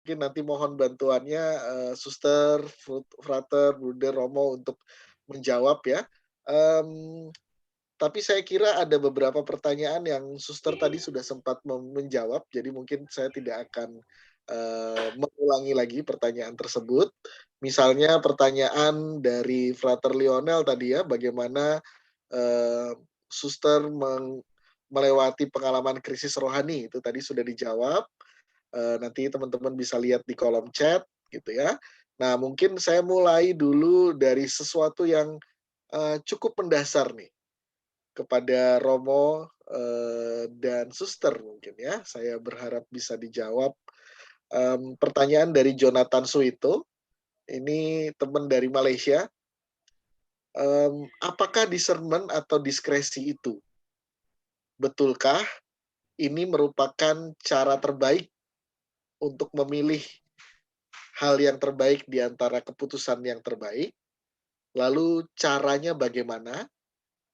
mungkin nanti mohon bantuannya, Suster, Frater, Bruder, Romo untuk menjawab ya. Mmm, tapi saya kira ada beberapa pertanyaan yang Suster tadi sudah sempat menjawab, jadi mungkin saya tidak akan, mengulangi lagi pertanyaan tersebut. Misalnya pertanyaan dari Frater Lionel tadi ya, bagaimana, Suster melewati pengalaman krisis rohani, itu tadi sudah dijawab. Nanti teman-teman bisa lihat di kolom chat gitu ya. Nah, mungkin saya mulai dulu dari sesuatu yang, cukup mendasar nih, kepada Romo, dan Suster mungkin ya, saya berharap bisa dijawab. Pertanyaan dari Jonathan Suito, ini teman dari Malaysia, apakah discernment atau diskresi itu, betulkah ini merupakan cara terbaik untuk memilih hal yang terbaik di antara keputusan yang terbaik? Lalu caranya bagaimana?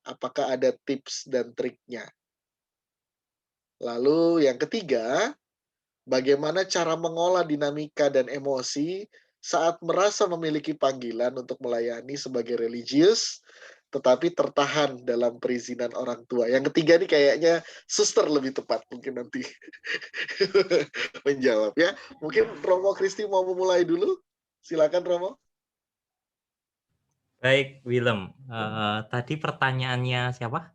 Apakah ada tips dan triknya? Lalu yang ketiga, bagaimana cara mengolah dinamika dan emosi saat merasa memiliki panggilan untuk melayani sebagai religius, tetapi tertahan dalam perizinan orang tua. Yang ketiga nih kayaknya suster lebih tepat mungkin nanti menjawab ya. Mungkin Romo Kristi mau memulai dulu? Silakan Romo. Baik, Willem. Tadi pertanyaannya siapa?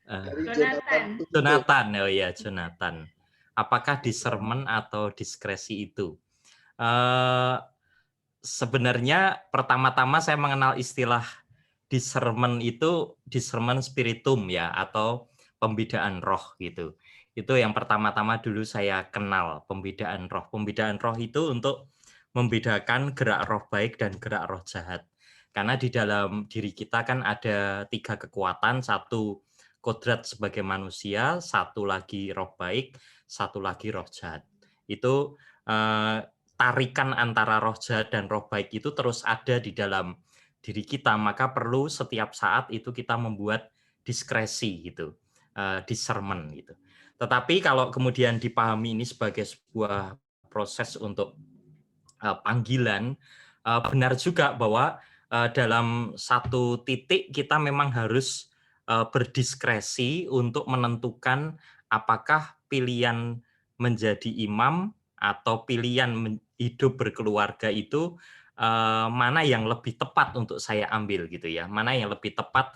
Dari Jonathan Jonathan. Tuito. Jonathan. Oh iya, Jonathan. Apakah discernment atau diskresi itu? Eh, Sebenarnya pertama-tama saya mengenal istilah discernment itu discernment spiritum ya, atau pembedaan roh gitu. Itu yang pertama-tama dulu saya kenal, pembedaan roh. Pembedaan roh itu untuk membedakan gerak roh baik dan gerak roh jahat. Karena di dalam diri kita kan ada 3 kekuatan, satu kodrat sebagai manusia, satu lagi roh baik, satu lagi roh jahat. Itu tarikan antara roh jahat dan roh baik itu terus ada di dalam diri kita, maka perlu setiap saat itu kita membuat diskresi gitu, discernment gitu. Tetapi kalau kemudian dipahami ini sebagai sebuah proses untuk panggilan, benar juga bahwa dalam satu titik kita memang harus berdiskresi untuk menentukan apakah pilihan menjadi imam atau pilihan hidup berkeluarga itu mana yang lebih tepat untuk saya ambil gitu ya, mana yang lebih tepat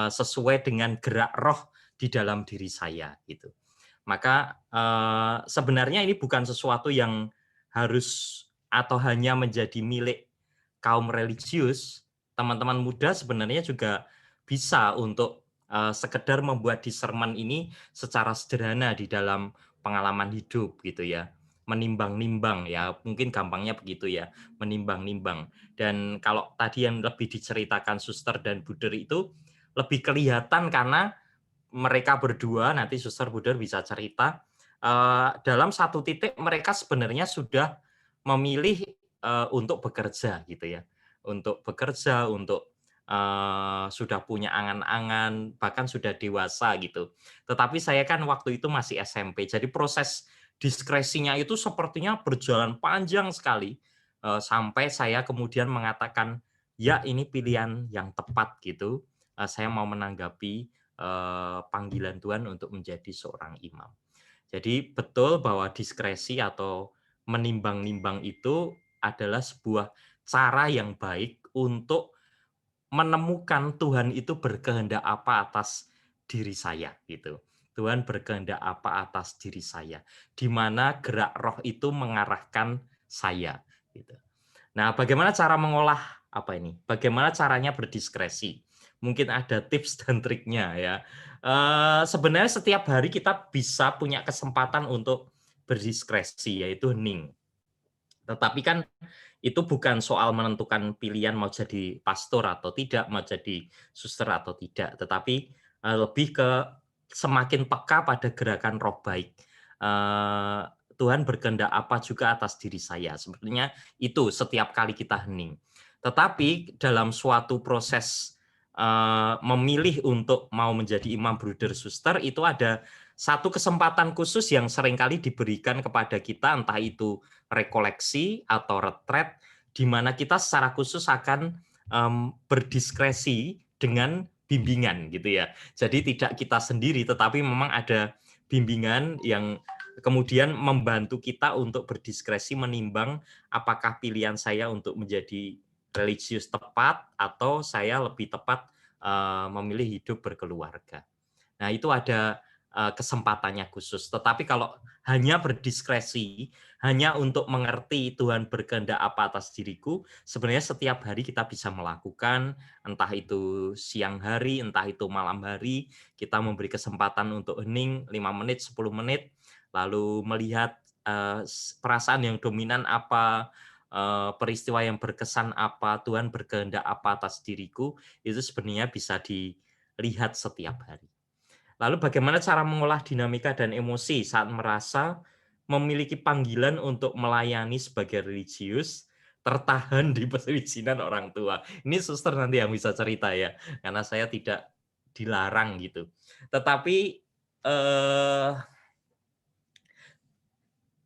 sesuai dengan gerak roh di dalam diri saya gitu. Maka sebenarnya ini bukan sesuatu yang harus atau hanya menjadi milik kaum religius. Teman-teman muda sebenarnya juga bisa untuk sekedar membuat discernment ini secara sederhana di dalam pengalaman hidup gitu ya. Menimbang-nimbang ya, mungkin gampangnya begitu ya, menimbang-nimbang. Dan kalau tadi yang lebih diceritakan Suster dan Buder itu lebih kelihatan karena mereka berdua, nanti Suster Buder bisa cerita, dalam satu titik mereka sebenarnya sudah memilih untuk bekerja gitu ya, untuk bekerja, untuk sudah punya angan-angan, bahkan sudah dewasa gitu. Tetapi saya kan waktu itu masih SMP, jadi proses diskresinya itu sepertinya berjalan panjang sekali, sampai saya kemudian mengatakan, ya ini pilihan yang tepat gitu, saya mau menanggapi panggilan Tuhan untuk menjadi seorang imam. Jadi betul bahwa diskresi atau menimbang-nimbang itu adalah sebuah cara yang baik untuk menemukan Tuhan itu berkehendak apa atas diri saya gitu. Tuhan berkehendak apa atas diri saya, di mana gerak roh itu mengarahkan saya gitu. Nah, bagaimana cara mengolah apa ini? Bagaimana caranya berdiskresi? Mungkin ada tips dan triknya ya. Sebenarnya setiap hari kita bisa punya kesempatan untuk berdiskresi, yaitu hening. Tetapi kan itu bukan soal menentukan pilihan mau jadi pastor atau tidak, mau jadi suster atau tidak, tetapi lebih ke semakin peka pada gerakan roh baik. Eh, Tuhan berkehendak apa juga atas diri saya. Sebenarnya itu setiap kali kita hening. Tetapi dalam suatu proses memilih untuk mau menjadi imam, bruder, suster, itu ada satu kesempatan khusus yang seringkali diberikan kepada kita, entah itu rekoleksi atau retret, di mana kita secara khusus akan berdiskresi dengan bimbingan gitu ya. Jadi tidak kita sendiri, tetapi memang ada bimbingan yang kemudian membantu kita untuk berdiskresi menimbang apakah pilihan saya untuk menjadi religius tepat atau saya lebih tepat memilih hidup berkeluarga. Nah, itu ada kesempatannya khusus. Tetapi kalau hanya berdiskresi, hanya untuk mengerti Tuhan berkehendak apa atas diriku, sebenarnya setiap hari kita bisa melakukan, entah itu siang hari, entah itu malam hari, kita memberi kesempatan untuk hening 5 menit, 10 menit, lalu melihat perasaan yang dominan apa, peristiwa yang berkesan apa, Tuhan berkehendak apa atas diriku, itu sebenarnya bisa dilihat setiap hari. Lalu bagaimana cara mengolah dinamika dan emosi saat merasa memiliki panggilan untuk melayani sebagai religius, tertahan di perizinan orang tua. Ini suster nanti yang bisa cerita ya, karena saya tidak dilarang gitu. Tetapi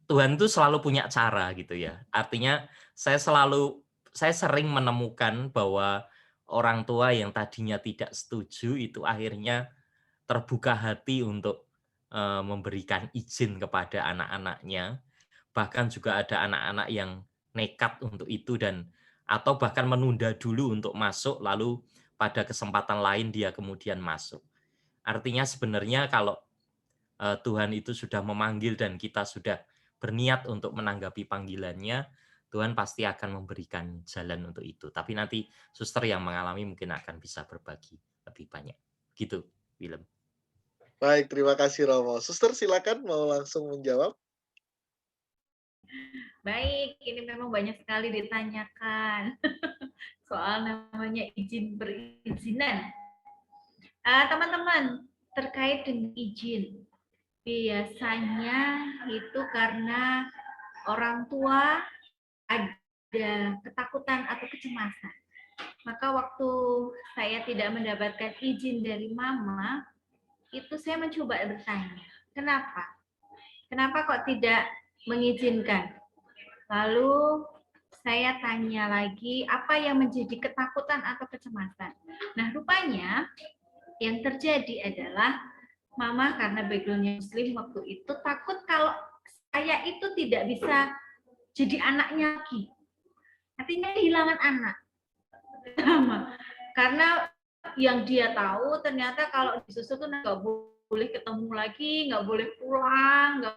Tuhan itu selalu punya cara gitu ya. Artinya saya sering menemukan bahwa orang tua yang tadinya tidak setuju itu akhirnya terbuka hati untuk memberikan izin kepada anak-anaknya, bahkan juga ada anak-anak yang nekat untuk itu atau bahkan menunda dulu untuk masuk, lalu pada kesempatan lain dia kemudian masuk. Artinya sebenarnya kalau Tuhan itu sudah memanggil dan kita sudah berniat untuk menanggapi panggilannya, Tuhan pasti akan memberikan jalan untuk itu. Tapi nanti suster yang mengalami mungkin akan bisa berbagi lebih banyak. Gitu, Willem. Baik, terima kasih Romo. Suster silakan mau langsung menjawab. Baik, ini memang banyak sekali ditanyakan soal namanya izin perizinan. Teman-teman, terkait dengan izin, biasanya itu karena orang tua ada ketakutan atau kecemasan. Maka waktu saya tidak mendapatkan izin dari mama, itu saya mencoba bertanya, kenapa? Kenapa kok tidak mengizinkan? Lalu saya tanya lagi, apa yang menjadi ketakutan atau kecemasan? Nah, rupanya yang terjadi adalah mama karena backgroundnya muslim waktu itu takut kalau saya itu tidak bisa jadi anaknya lagi. Artinya kehilangan anak. Karena yang dia tahu ternyata kalau disusu tuh nggak boleh ketemu lagi, nggak boleh pulang, nggak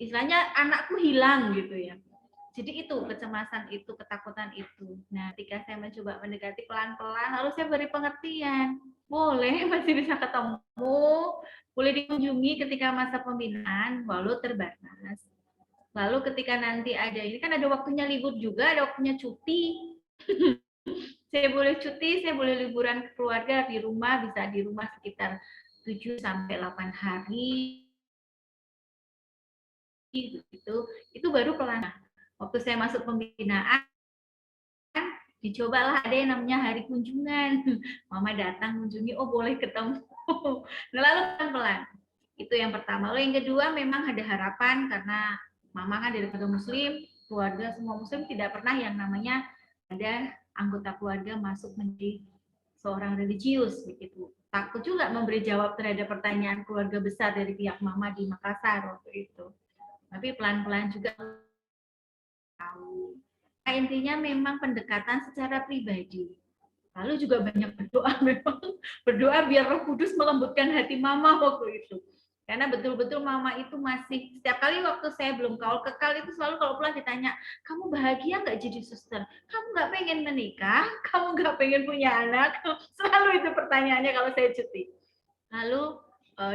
istilahnya anakku hilang gitu ya. Jadi itu kecemasan itu, ketakutan itu. Nah, ketika saya mencoba mendekati pelan-pelan, lalu saya beri pengertian. Boleh, masih bisa ketemu, boleh dikunjungi ketika masa pembinaan, walau terbatas. Lalu ketika nanti ada, ini kan ada waktunya libur juga, ada waktunya cuti. Saya boleh cuti, saya boleh liburan ke keluarga di rumah, bisa di rumah sekitar 7 sampai 8 hari. Itu baru pelan. Waktu saya masuk pembinaan, dicobalah ada yang namanya hari kunjungan. Mama datang kunjungi, oh boleh ketemu. Nah, lalu pelan-pelan. Itu yang pertama. Lalu yang kedua memang ada harapan karena mama kan dari keluarga muslim, keluarga semua muslim tidak pernah yang namanya ada anggota keluarga masuk menjadi seorang religius begitu. Takut juga memberi jawab terhadap pertanyaan keluarga besar dari pihak mama di Makassar waktu itu. Tapi pelan-pelan juga tahu. Nah, intinya memang pendekatan secara pribadi. Lalu juga banyak berdoa memang. Berdoa biar Roh Kudus melembutkan hati mama waktu itu. Karena betul-betul mama itu masih, setiap kali waktu saya belum kaul kekal itu selalu kalau pulang ditanya, kamu bahagia nggak jadi suster? Kamu nggak pengen menikah? Kamu nggak pengen punya anak? Selalu itu pertanyaannya kalau saya cuti. Lalu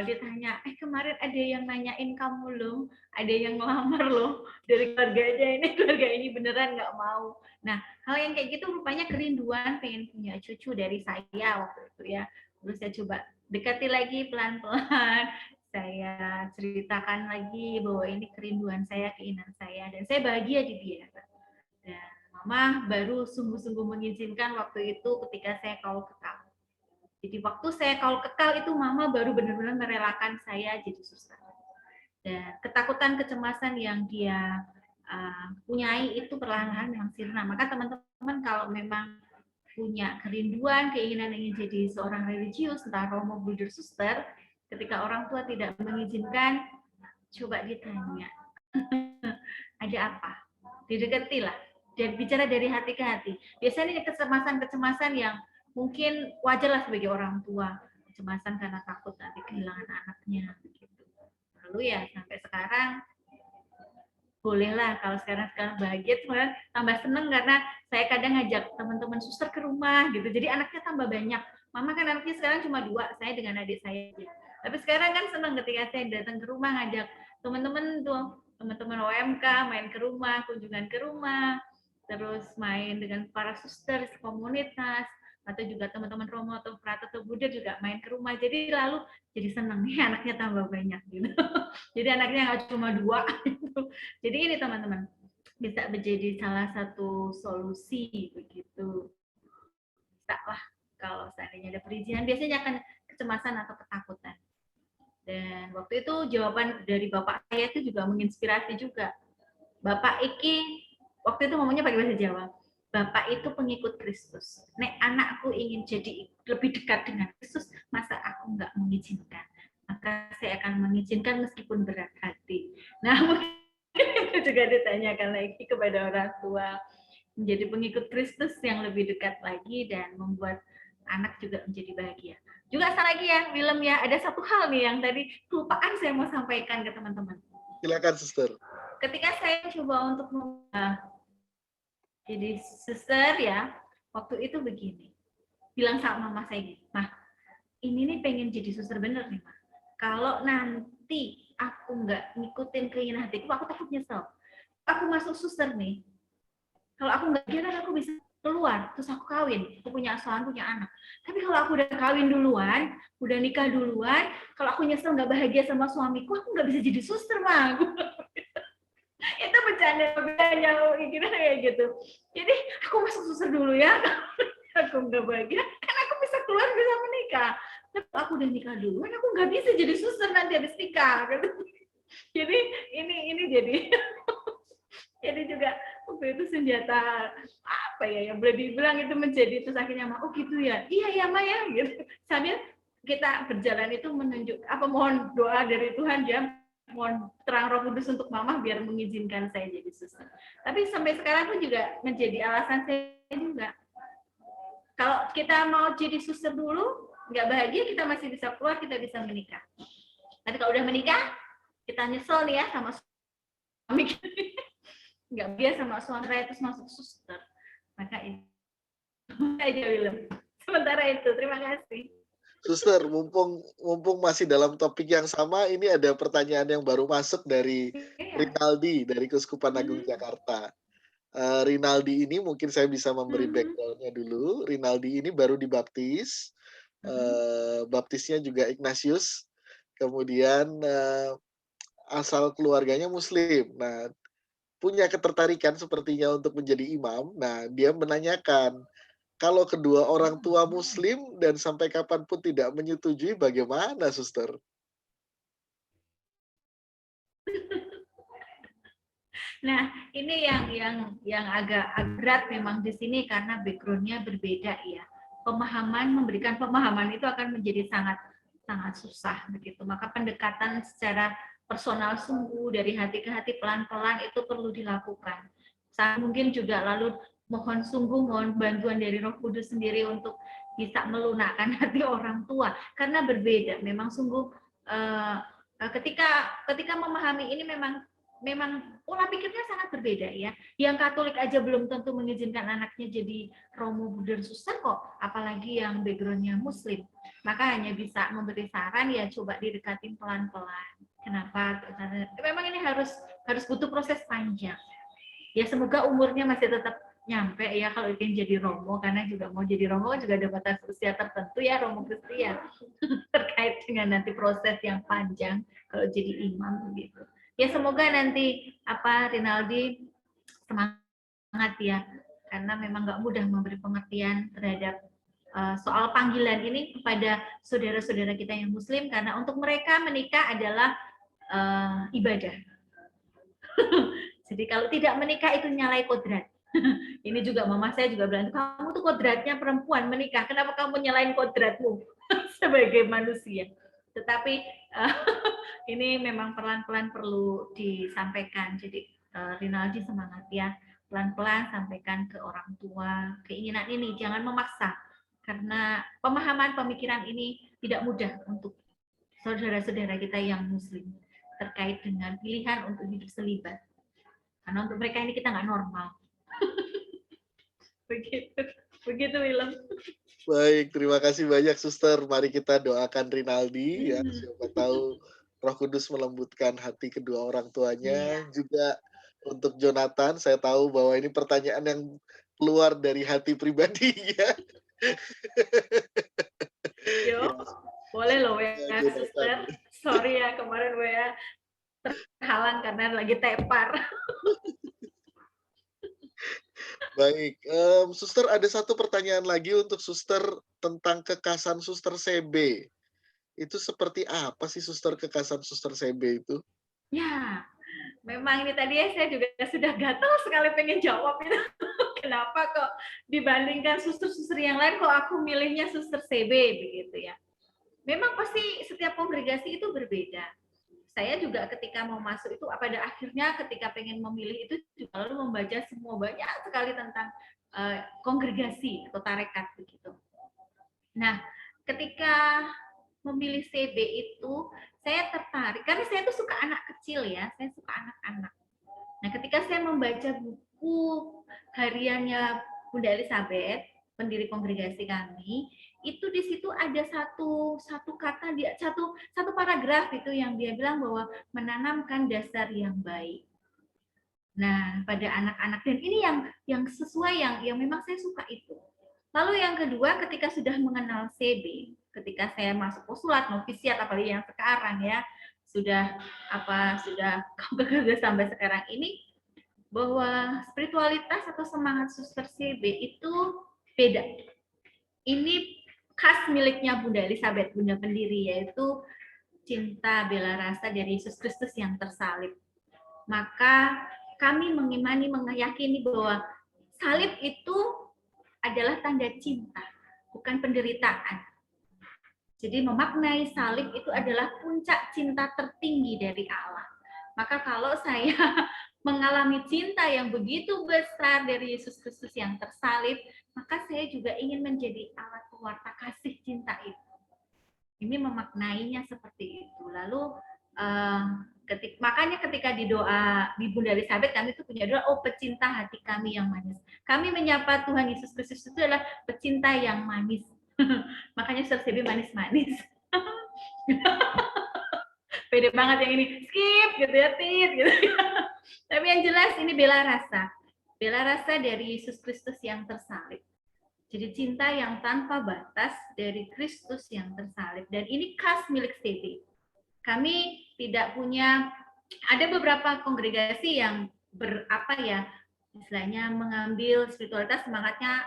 ditanya, kemarin ada yang nanyain kamu loh, ada yang ngelamar loh dari keluarganya keluarga ini beneran nggak mau. Nah, hal yang kayak gitu rupanya kerinduan pengen punya cucu dari saya waktu itu ya. Terus saya coba dekati lagi pelan-pelan, saya ceritakan lagi bahwa ini kerinduan saya, keinginan saya, dan saya bahagia di dia. Dan mama baru sungguh-sungguh mengizinkan waktu itu ketika saya kaul kekal. Jadi waktu saya kalau kekal itu mama baru benar-benar merelakan saya jadi suster. Dan ketakutan, kecemasan yang dia punyai itu perlahan-lahan memang sirna. Maka teman-teman kalau memang punya kerinduan, keinginan ingin jadi seorang religius, entah romo, bruder, suster, ketika orang tua tidak mengizinkan, coba ditanya, ada apa? Didekati lah, dan bicara dari hati ke hati. Biasanya ini kecemasan-kecemasan yang mungkin wajarlah sebagai orang tua, kecemasan karena takut nanti kehilangan anaknya. Begitu. Lalu ya sampai sekarang bolehlah kalau sekarang bahagia, sebenarnya tambah seneng karena saya kadang ngajak teman-teman suster ke rumah gitu. Jadi anaknya tambah banyak. Mama kan anaknya sekarang cuma 2, saya dengan adik saya aja. Tapi sekarang kan seneng ketika saya datang ke rumah ngajak teman-teman tuh, teman-teman OMK main ke rumah, kunjungan ke rumah, terus main dengan para suster komunitas, atau juga teman-teman Romo atau Prata atau Buddha juga main ke rumah. Jadi lalu jadi seneng nih anaknya tambah banyak gitu. Jadi anaknya nggak cuma 2 gitu. Jadi ini teman-teman bisa menjadi salah satu solusi begitu. Bisa lah kalau seandainya ada perizinan, biasanya akan kecemasan atau ketakutan. Dan waktu itu jawaban dari bapak saya itu juga menginspirasi juga. Bapak Iki waktu itu ngomongnya pakai bahasa Jawa. Bapak itu pengikut Kristus. Nek anakku ingin jadi lebih dekat dengan Kristus, masa aku nggak mengizinkan? Maka saya akan mengizinkan meskipun berat hati. Nah, mungkin itu juga ditanyakan lagi kepada orang tua. Menjadi pengikut Kristus yang lebih dekat lagi dan membuat anak juga menjadi bahagia. Juga satu lagi ya, Willem ya, ada satu hal nih yang tadi kelupaan saya mau sampaikan ke teman-teman. Silakan, Suster. Ketika saya coba untuk jadi suster ya, waktu itu begini, bilang sama mama saya gini, Mah, ini nih pengen jadi suster bener nih, Mah. Kalau nanti aku nggak ngikutin keinginan hatiku, aku takut nyesel. Aku masuk suster nih, kalau aku nggak kira aku bisa keluar, terus aku kawin, aku punya asuhan, punya anak. Tapi kalau aku udah kawin duluan, udah nikah duluan, kalau aku nyesel nggak bahagia sama suamiku, aku nggak bisa jadi suster, Mah. Itu bercanda kira kayak gitu. Jadi aku masuk suster dulu ya, aku nggak bahagia, kan aku bisa keluar, bisa menikah. Tapi aku udah nikah duluan, aku nggak bisa jadi suster nanti habis nikah. Jadi ini jadi juga waktu itu senjata apa ya yang boleh dibilang itu menjadi terus akhirnya mah oh gitu ya, iya ya Maya gitu. Sambil kita berjalan itu menunjuk apa mohon doa dari Tuhan ya, mohon terang Roh Kudus untuk Mama biar mengizinkan saya jadi suster. Tapi sampai sekarang pun juga menjadi alasan saya juga. Kalau kita mau jadi suster dulu, nggak bahagia, kita masih bisa keluar, kita bisa menikah. Tapi kalau udah menikah, kita nyesel nih ya sama suami, nggak biasa sama suami saya terus masuk suster. Maka itu aja Willem. Sementara itu, terima kasih. Suster, mumpung masih dalam topik yang sama, ini ada pertanyaan yang baru masuk dari Rinaldi dari Keuskupan Agung Jakarta. Rinaldi ini mungkin saya bisa memberi background-nya dulu. Rinaldi ini baru dibaptis, baptisnya juga Ignatius, kemudian asal keluarganya Muslim. Nah, punya ketertarikan sepertinya untuk menjadi imam. Nah, dia menanyakan, kalau kedua orang tua Muslim dan sampai kapanpun tidak menyetujui, bagaimana, Suster? Nah, ini yang agak berat memang di sini karena background-nya berbeda ya. Memberikan pemahaman itu akan menjadi sangat susah begitu. Maka pendekatan secara personal sungguh dari hati ke hati pelan-pelan itu perlu dilakukan. Saya mungkin juga lalu mohon bantuan dari Roh Kudus sendiri untuk bisa melunakkan hati orang tua karena berbeda. Memang sungguh ketika memahami ini memang pola pikirnya sangat berbeda ya. Yang Katolik aja belum tentu mengizinkan anaknya jadi romo buder suster kok, apalagi yang backgroundnya Muslim. Maka hanya bisa memberi saran ya coba didekatin pelan-pelan. Kenapa? Karena memang ini harus butuh proses panjang. Ya semoga umurnya masih tetap nyampe ya kalau ingin jadi romo, karena juga mau jadi romo juga ada batas usia tertentu ya romo Kristian terkait dengan nanti proses yang panjang kalau jadi imam gitu. Ya semoga nanti Rinaldi semangat ya, karena memang nggak mudah memberi pengertian terhadap soal panggilan ini kepada saudara-saudara kita yang Muslim, karena untuk mereka menikah adalah ibadah. Jadi kalau tidak menikah itu nyalai kodrat. Ini juga mama saya juga bilang, kamu tuh kodratnya perempuan menikah, kenapa kamu nyalain kodratmu sebagai manusia? Tetapi ini memang pelan-pelan perlu disampaikan. Jadi Rinaldi semangat ya, pelan-pelan sampaikan ke orang tua keinginan ini, jangan memaksa, karena pemahaman pemikiran ini tidak mudah untuk saudara-saudara kita yang Muslim terkait dengan pilihan untuk hidup selibat. Karena untuk mereka ini kita nggak normal. Begitu Willem. Baik, terima kasih banyak Suster. Mari kita doakan Rinaldi ya, siapa tahu Roh Kudus melembutkan hati kedua orang tuanya. Juga untuk Jonathan, saya tahu bahwa ini pertanyaan yang keluar dari hati pribadinya. Yo, boleh loh ya Suster. Sorry ya kemarin WA terhalang karena lagi tepar. Baik, Suster, ada satu pertanyaan lagi untuk Suster tentang kekasan Suster CB. Itu seperti apa sih Suster kekasan Suster CB itu? Ya, memang ini tadi ya saya juga sudah gatal sekali pengen jawab itu. Kenapa kok dibandingkan suster-suster yang lain kok aku milihnya Suster CB begitu ya. Memang pasti setiap kongregasi itu berbeda. Saya juga ketika mau masuk itu pada akhirnya ketika pengen memilih itu juga lalu membaca semua banyak sekali tentang kongregasi atau tarekat begitu. Nah, ketika memilih CB itu saya tertarik karena saya tuh suka anak kecil ya, saya suka anak-anak. Nah, ketika saya membaca buku hariannya Bunda Elizabeth, pendiri kongregasi kami, itu di situ ada satu kata dia satu paragraf itu yang dia bilang bahwa menanamkan dasar yang baik. Nah, pada anak-anak, dan ini yang sesuai yang memang saya suka itu. Lalu yang kedua, ketika sudah mengenal CB, ketika saya masuk postulat novisiat apalagi yang sekarang ya, sudah sampai sekarang ini, bahwa spiritualitas atau semangat Suster CB itu beda. Ini khas miliknya Bunda Elizabeth, Bunda pendiri, yaitu cinta bela rasa dari Yesus Kristus yang tersalib. Maka kami meyakini bahwa salib itu adalah tanda cinta, bukan penderitaan. Jadi memaknai salib itu adalah puncak cinta tertinggi dari Allah. Maka kalau saya mengalami cinta yang begitu besar dari Yesus Kristus yang tersalib, maka saya juga ingin menjadi alat pewarta kasih cinta itu. Ini memaknainya seperti itu. Lalu makanya ketika di doa di Bunda Elizabeth kami itu punya doa, oh pecinta hati kami yang manis. Kami menyapa Tuhan Yesus Kristus itu adalah pecinta yang manis. Makanya Suster CB manis-manis. Pede banget yang ini, skip gitu ya, tit gitu ya. Tapi yang jelas ini bela rasa dari Yesus Kristus yang tersalib. Jadi cinta yang tanpa batas dari Kristus yang tersalib, dan ini khas milik CB. Kami tidak punya, ada beberapa kongregasi yang istilahnya mengambil spiritualitas semangatnya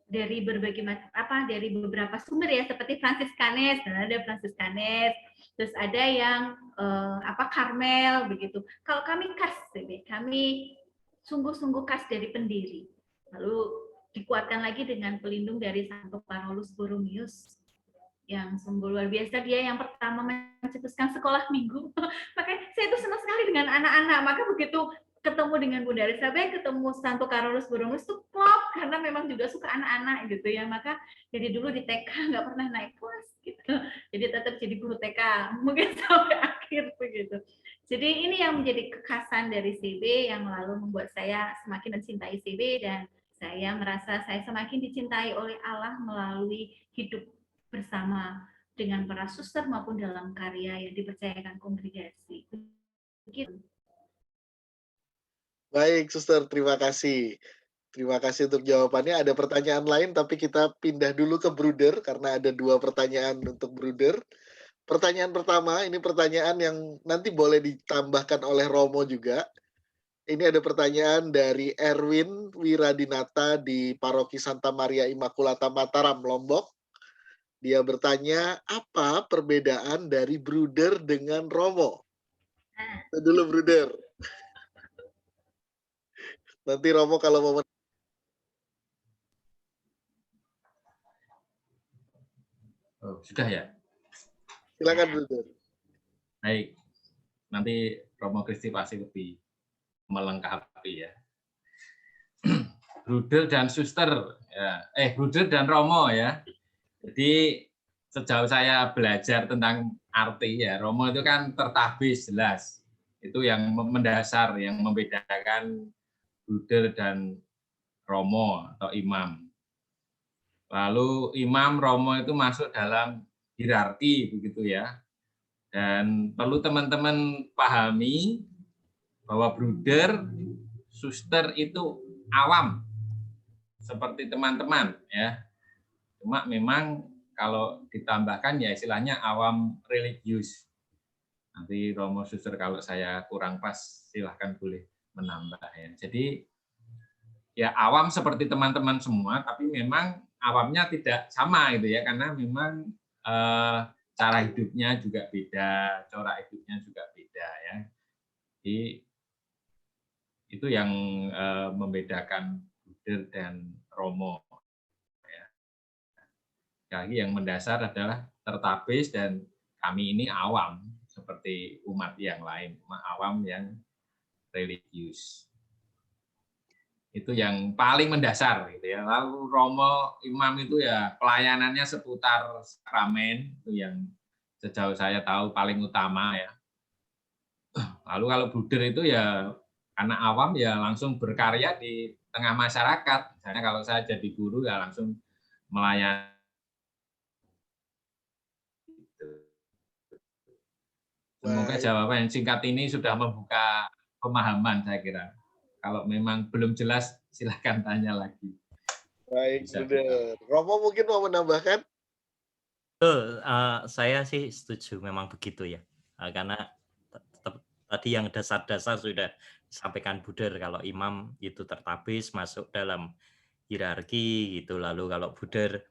dari berbagai macam dari beberapa sumber ya, seperti Fransiskanes, dan ada Fransiskanes, terus ada yang Karmel begitu. Kalau kami khas CB, kami sungguh-sungguh khas dari pendiri. Lalu dikuatkan lagi dengan pelindung dari Santo Carolus Borromeus yang sungguh luar biasa. Dia yang pertama mencetuskan sekolah minggu. Makanya saya itu senang sekali dengan anak-anak. Maka begitu ketemu dengan Bunda Elizabeth, ketemu Santo Carolus Borromeus itu klop, karena memang juga suka anak-anak gitu ya. Maka jadi dulu di TK nggak pernah naik kelas gitu. Jadi tetap jadi guru TK mungkin sampai akhir begitu. Jadi ini yang menjadi kekhasan dari CB yang lalu membuat saya semakin mencintai CB, dan saya merasa saya semakin dicintai oleh Allah melalui hidup bersama dengan para suster maupun dalam karya yang dipercayakan kongregasi. Begitu. Baik, Suster, terima kasih. Terima kasih untuk jawabannya. Ada pertanyaan lain, tapi kita pindah dulu ke Bruder, karena ada 2 pertanyaan untuk Bruder. Pertanyaan pertama, ini pertanyaan yang nanti boleh ditambahkan oleh Romo juga. Ini ada pertanyaan dari Erwin Wiradinata di Paroki Santa Maria Immaculata Mataram, Lombok. Dia bertanya, apa perbedaan dari bruder dengan romo? Itu dulu bruder. Nanti romo kalau mau Oh, sudah ya? silakan bruder. Baik. Nanti Romo Kristi pasti lebih melengkapi ya. Bruder dan suster, ya. Bruder dan Romo ya. Jadi sejauh saya belajar tentang arti ya, Romo itu kan tertabis jelas. Itu yang mendasar, yang membedakan bruder dan Romo atau imam. Lalu imam Romo itu masuk dalam hierarki begitu ya. Dan perlu teman-teman pahami bahwa bruder, suster itu awam seperti teman-teman ya. Cuma memang kalau ditambahkan ya istilahnya awam religius. Nanti Romo suster kalau saya kurang pas silahkan boleh menambah ya. Jadi ya awam seperti teman-teman semua, tapi memang awamnya tidak sama gitu ya, karena memang cara hidupnya juga beda, corak hidupnya juga beda ya. Jadi itu yang membedakan bruder dan Romo. Ya. Lagi yang mendasar adalah tertabis dan kami ini awam seperti umat yang lain, umat awam yang religius. Itu yang paling mendasar gitu ya. Lalu Romo imam itu ya pelayanannya seputar sakramen, itu yang sejauh saya tahu paling utama ya. Lalu kalau bruder itu ya anak awam ya langsung berkarya di tengah masyarakat. Misalnya kalau saya jadi guru ya langsung melayani. Semoga jawaban yang singkat ini sudah membuka pemahaman saya kira. Kalau memang belum jelas, silahkan tanya lagi. Baik, bruder. Romo mungkin mau menambahkan? Saya sih setuju, memang begitu ya. Karena tadi yang dasar-dasar sudah disampaikan bruder, kalau imam itu tertabis masuk dalam hierarki gitu. Lalu kalau bruder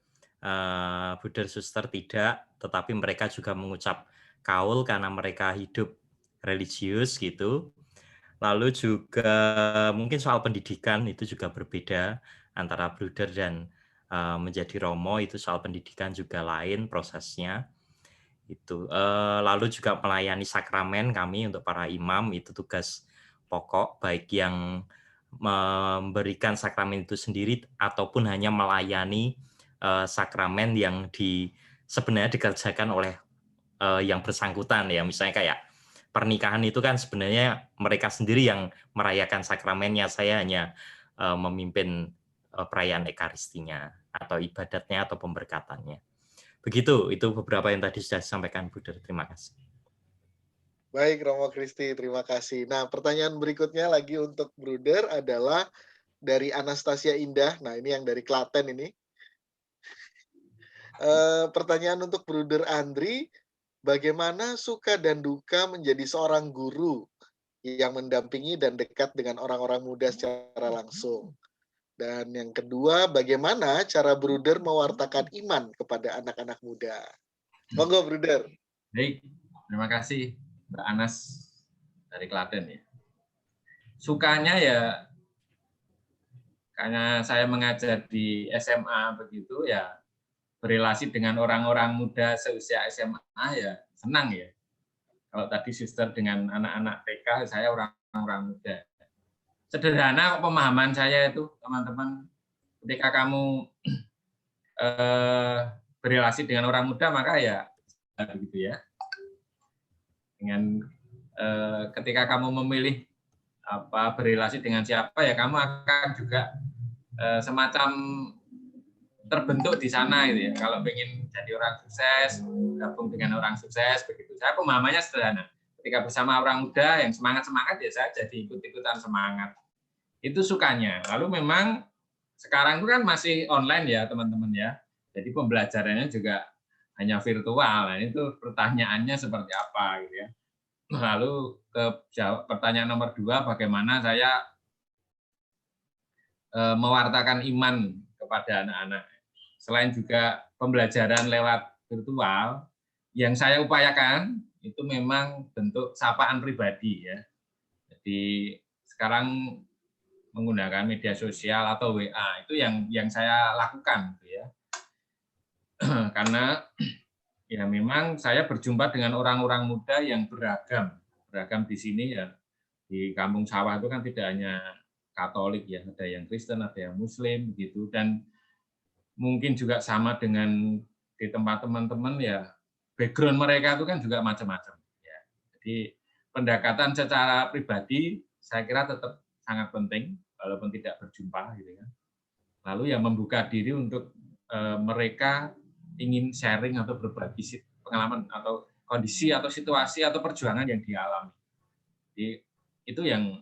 suster tidak, tetapi mereka juga mengucap kaul karena mereka hidup religius gitu. Lalu juga mungkin soal pendidikan itu juga berbeda antara bruder dan menjadi romo, itu soal pendidikan juga lain prosesnya. Itu lalu juga melayani sakramen kami untuk para imam, itu tugas pokok, baik yang memberikan sakramen itu sendiri ataupun hanya melayani sakramen yang sebenarnya dikerjakan oleh yang bersangkutan ya. Misalnya kayak pernikahan itu kan sebenarnya mereka sendiri yang merayakan sakramennya, saya hanya memimpin perayaan ekaristinya atau ibadatnya atau pemberkatannya. Begitu, itu beberapa yang tadi sudah disampaikan bruder. Terima kasih. Baik, Romo Kristi, terima kasih. Nah, pertanyaan berikutnya lagi untuk bruder adalah dari Anastasia Indah. Nah, ini yang dari Klaten ini. Pertanyaan untuk bruder Andri, bagaimana suka dan duka menjadi seorang guru yang mendampingi dan dekat dengan orang-orang muda secara langsung? Dan yang kedua, bagaimana cara bruder mewartakan iman kepada anak-anak muda? Monggo, bruder. Baik, terima kasih Mbak Anas dari Klaten ya. Sukanya ya karena saya mengajar di SMA begitu ya, berrelasi dengan orang-orang muda seusia SMA ya senang ya. Kalau tadi suster dengan anak-anak TK, saya orang-orang muda. Sederhana pemahaman saya itu, teman-teman. Ketika kamu berrelasi dengan orang muda, maka ya begitu ya. Dengan ketika kamu memilih berrelasi dengan siapa ya, kamu akan juga semacam terbentuk di sana gitu ya. Kalau pengen jadi orang sukses, gabung dengan orang sukses begitu. Saya pemahamannya sederhana. Ketika bersama orang muda yang semangat-semangat ya saya jadi ikut-ikutan semangat. Itu sukanya. Lalu memang sekarang itu kan masih online ya teman-teman ya. Jadi pembelajarannya juga hanya virtual. Nah, itu pertanyaannya seperti apa gitu ya. Lalu pertanyaan nomor 2, bagaimana saya mewartakan iman kepada anak-anak. Selain juga pembelajaran lewat virtual, yang saya upayakan itu memang bentuk sapaan pribadi ya. Jadi sekarang menggunakan media sosial atau WA itu yang saya lakukan gitu ya. Karena ya memang saya berjumpa dengan orang-orang muda yang beragam di sini ya. Di Kampung Sawah itu kan tidak hanya Katolik ya, ada yang Kristen, ada yang Muslim gitu, dan mungkin juga sama dengan di tempat teman-teman ya, background mereka itu kan juga macam-macam ya. Jadi pendekatan secara pribadi saya kira tetap sangat penting walaupun tidak berjumpa gitu kan. Lalu yang membuka diri untuk mereka ingin sharing atau berbagi pengalaman atau kondisi atau situasi atau perjuangan yang dialami. Jadi itu yang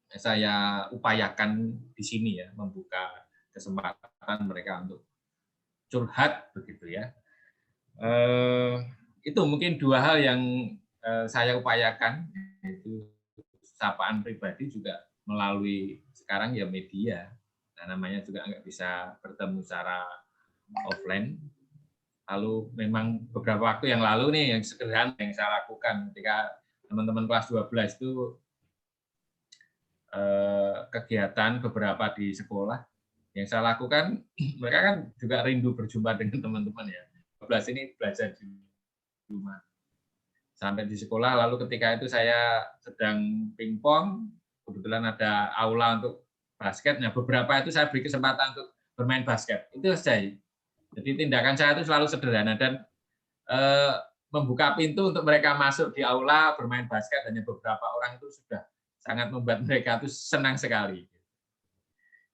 saya upayakan di sini ya, membuka kesempatan mereka untuk curhat begitu ya. Itu mungkin 2 hal yang saya upayakan, yaitu sapaan pribadi juga melalui sekarang ya media. Nah, namanya juga nggak bisa bertemu secara offline. Lalu memang beberapa waktu yang lalu nih yang sederhana yang saya lakukan ketika teman-teman kelas 12 itu kegiatan beberapa di sekolah, yang saya lakukan, mereka kan juga rindu berjumpa dengan teman-teman ya. 12 ini belajar di rumah. Sampai di sekolah, lalu ketika itu saya sedang pingpong, kebetulan ada aula untuk basket, nah beberapa itu saya beri kesempatan untuk bermain basket. Itu saja. Jadi tindakan saya itu selalu sederhana dan membuka pintu untuk mereka masuk di aula bermain basket, hanya beberapa orang itu sudah sangat membuat mereka itu senang sekali.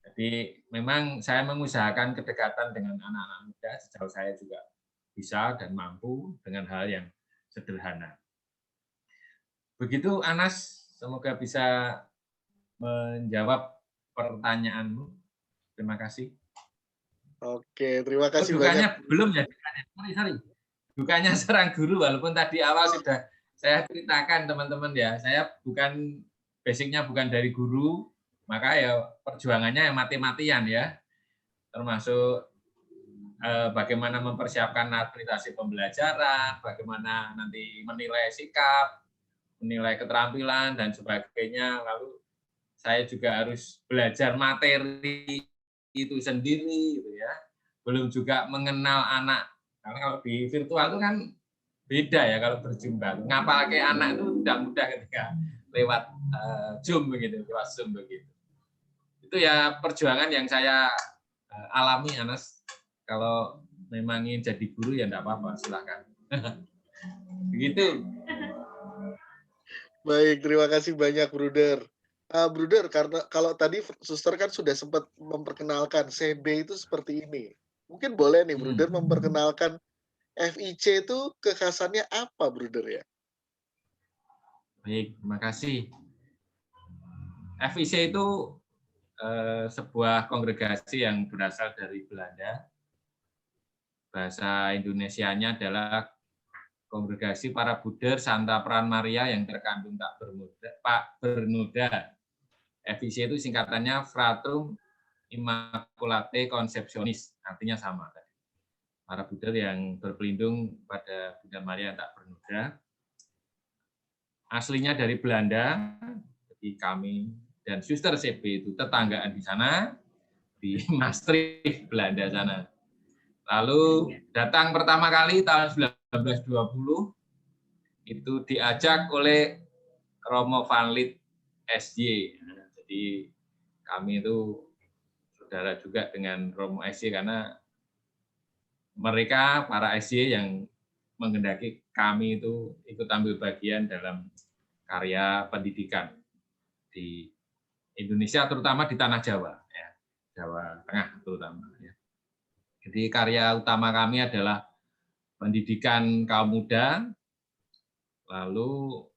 Jadi memang saya mengusahakan kedekatan dengan anak-anak muda sejauh saya juga bisa dan mampu dengan hal yang sederhana. Begitu Anas, semoga bisa menjawab pertanyaanmu. Terima kasih. Oke, terima kasih Dukanya banyak. belum ya, dukanya. Sorry. Dukanya seorang guru, walaupun tadi awal sudah saya ceritakan teman-teman ya, saya basicnya bukan dari guru, maka ya perjuangannya yang mati-matian ya, termasuk bagaimana mempersiapkan aplikasi pembelajaran, bagaimana nanti menilai sikap, menilai keterampilan dan sebagainya. Lalu saya juga harus belajar materi itu sendiri gitu ya. Belum juga mengenal anak, karena kalau di virtual itu kan beda ya kalau berjumpa. Ngapalke anak itu tidak mudah ketika lewat Zoom begitu, lewat Zoom begitu. Itu ya perjuangan yang saya alami, Anas. Kalau memang ingin jadi guru ya enggak apa-apa, silakan. Begitu. Baik, terima kasih banyak, Bruder. Bruder, karena kalau tadi Suster kan sudah sempat memperkenalkan CB itu seperti ini. Mungkin boleh nih, Bruder, memperkenalkan FIC itu kekhasannya apa, Bruder ya? Baik, terima kasih. FIC itu sebuah kongregasi yang berasal dari Belanda. Bahasa Indonesianya adalah Kongregasi Para Buder Santa Peran Maria yang terkandung tak bermuda, Pak Bermuda. FIC itu singkatannya Fratrum Immaculate Conceptionis, artinya sama. Para Buder yang berpelindung pada Bunda Maria yang tak bernoda. Aslinya dari Belanda, jadi kami dan Suster CB itu tetanggaan di sana, di Maastricht, Belanda sana. Lalu datang pertama kali tahun 1920, itu diajak oleh Romo van Lith SJ. Jadi kami itu saudara juga dengan Romo SJ karena mereka para SJ yang menghendaki kami itu ikut ambil bagian dalam karya pendidikan di Indonesia, terutama di tanah Jawa, ya, Jawa Tengah terutama. Ya. Jadi karya utama kami adalah pendidikan kaum muda, lalu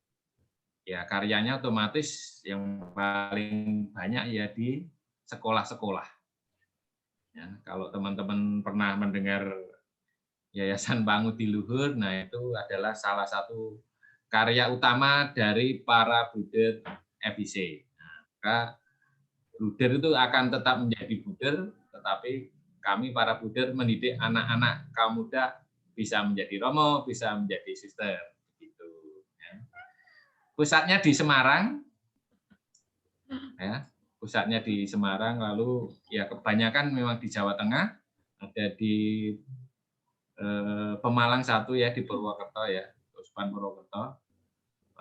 ya karyanya otomatis yang paling banyak ya di sekolah-sekolah. Ya, kalau teman-teman pernah mendengar Yayasan Pangudi Luhur, nah itu adalah salah satu karya utama dari para bruder FIC. Nah, maka bruder itu akan tetap menjadi bruder, tetapi kami para bruder mendidik anak-anak kaum muda bisa menjadi romo, bisa menjadi suster. Gitu. Ya. Pusatnya di Semarang, ya, pusatnya di Semarang, lalu ya kebanyakan memang di Jawa Tengah, ada di Pemalang satu ya, di Purwokerto ya, Uspan Purwokerto,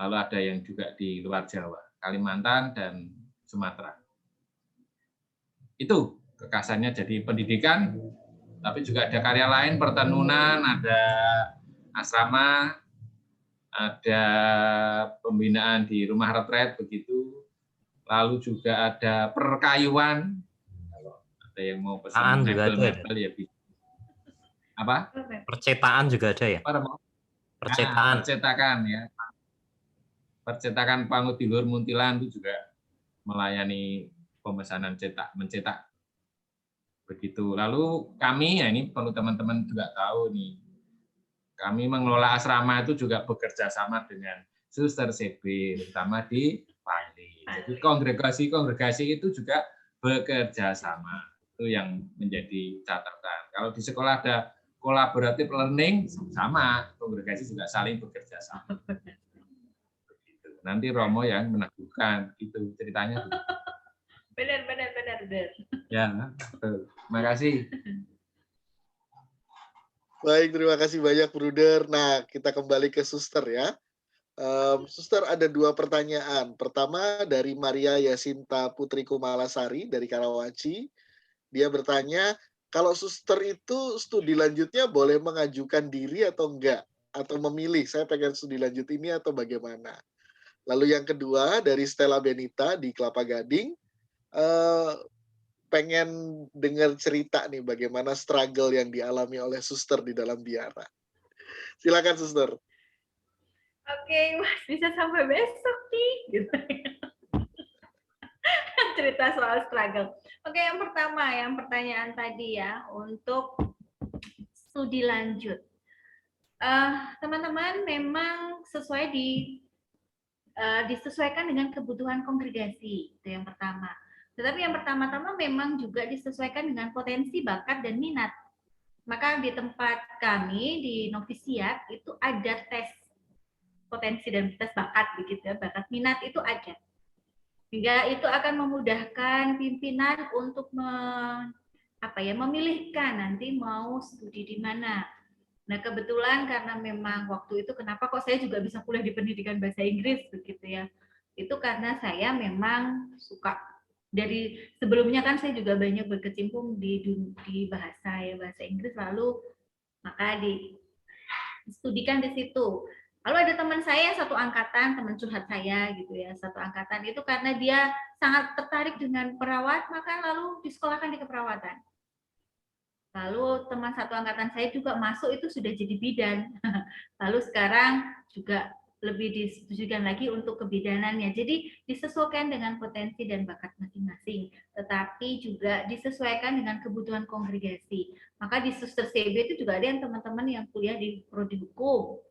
lalu ada yang juga di luar Jawa, Kalimantan dan Sumatera. Itu kekasannya jadi pendidikan, tapi juga ada karya lain, pertenunan, ada asrama, ada pembinaan di rumah retret begitu, lalu juga ada perkayuan, kalau ada yang mau pesan mebel-mebel ya bisa. Apa? Percetakan juga ada ya? Percetakan. Percetakan ya. Percetakan Pangutilur Muntilan itu juga melayani pemesanan mencetak. Begitu. Lalu kami, ya ini perlu teman-teman juga tahu nih, kami mengelola asrama itu juga bekerja sama dengan Suster CB, terutama di Pali. Jadi kongregasi itu juga bekerja sama. Itu yang menjadi catatan. Kalau di sekolah ada collaborative learning, sama, kongregasi juga saling bekerja sama. Begitu. Nanti Romo yang meneguhkan, itu ceritanya. Benar. Ya, terima kasih. Baik, terima kasih banyak, Bruder. Nah, kita kembali ke Suster ya. Suster, ada 2 pertanyaan. Pertama dari Maria Yasinta Putri Kumalasari dari Karawaci. Dia bertanya, kalau suster itu studi lanjutnya boleh mengajukan diri atau enggak? Atau memilih, saya pengen studi lanjut ini atau bagaimana? Lalu yang kedua dari Stella Benita di Kelapa Gading, pengen dengar cerita nih bagaimana struggle yang dialami oleh suster di dalam biara. Silakan Suster. Oke, Mas, bisa sampai besok nih. Gitu. Cerita soal struggle. Oke, yang pertama, yang pertanyaan tadi ya, untuk studi lanjut. Teman-teman memang sesuai disesuaikan dengan kebutuhan kongregasi, itu yang pertama. Tetapi yang pertama-tama memang juga disesuaikan dengan potensi, bakat, dan minat. Maka di tempat kami, di novisiat, itu ada tes potensi dan tes bakat, begitu ya, bakat minat itu ada. Hingga itu akan memudahkan pimpinan untuk memilihkan nanti mau studi di mana. Nah, kebetulan karena memang waktu itu kenapa kok saya juga bisa kuliah di pendidikan bahasa Inggris begitu ya. Itu karena saya memang suka, dari sebelumnya kan saya juga banyak berkecimpung di bahasa Inggris, lalu maka distudikan di situ. Lalu ada teman saya satu angkatan, teman curhat saya gitu ya, satu angkatan itu karena dia sangat tertarik dengan perawat, maka lalu disekolahkan di keperawatan. Lalu teman satu angkatan saya juga masuk itu sudah jadi bidan. Lalu sekarang juga lebih disetujukan lagi untuk kebidanannya. Jadi disesuaikan dengan potensi dan bakat masing-masing, tetapi juga disesuaikan dengan kebutuhan kongregasi. Maka di Suster CB itu juga ada yang teman-teman yang kuliah di prodi hukum,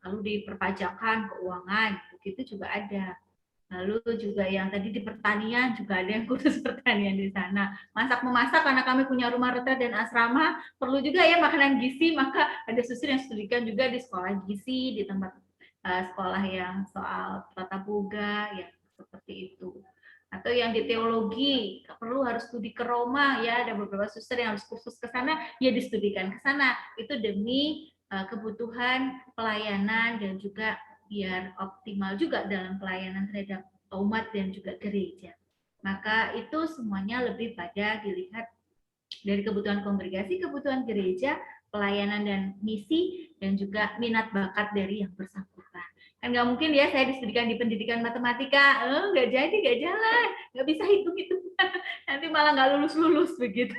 lalu di perpajakan, keuangan, begitu juga ada. Lalu juga yang tadi di pertanian juga ada yang khusus pertanian di sana. Masak-memasak karena kami punya rumah retret dan asrama, perlu juga ya makanan gizi, maka ada suster yang studikan juga di sekolah gizi, di tempat sekolah yang soal tata boga, ya seperti itu. Atau yang di teologi, perlu harus studi ke Roma, ya ada beberapa suster yang harus kursus ke sana, ya distudikan ke sana. Itu demi kebutuhan pelayanan dan juga biar optimal juga dalam pelayanan terhadap umat dan juga gereja. Maka itu semuanya lebih pada dilihat dari kebutuhan kongregasi, kebutuhan gereja, pelayanan dan misi, dan juga minat bakat dari yang bersangkutan. Kan nggak mungkin ya saya distudikan di pendidikan matematika, nggak jadi, nggak jalan, nggak bisa hitung-hitungan, nanti malah nggak lulus-lulus begitu.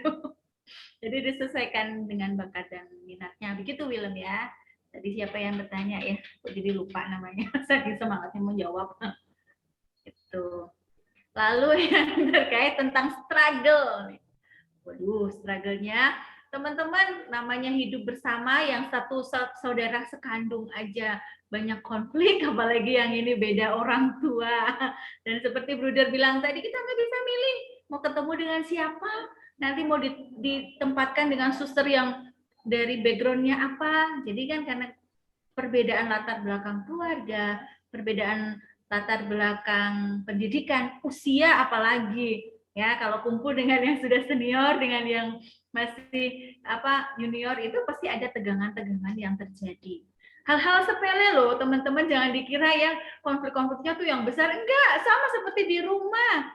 Jadi disesuaikan dengan bakat dan minatnya, begitu Willem ya. Tadi siapa yang bertanya ya? Kok jadi lupa namanya. Saking semangatnya menjawab. Itu. Lalu yang terkait tentang struggle. Waduh, struggle-nya teman-teman, namanya hidup bersama yang satu saudara sekandung aja banyak konflik, apalagi yang ini beda orang tua. Dan seperti Bruder bilang tadi, kita nggak bisa milih mau ketemu dengan siapa, nanti mau ditempatkan dengan suster yang dari background-nya apa. Jadi kan karena perbedaan latar belakang keluarga, perbedaan latar belakang pendidikan, usia apalagi. Ya, kalau kumpul dengan yang sudah senior dengan yang masih junior itu pasti ada tegangan-tegangan yang terjadi. Hal-hal sepele loh, teman-teman, jangan dikira yang konflik-konfliknya tuh yang besar. Enggak, sama seperti di rumah.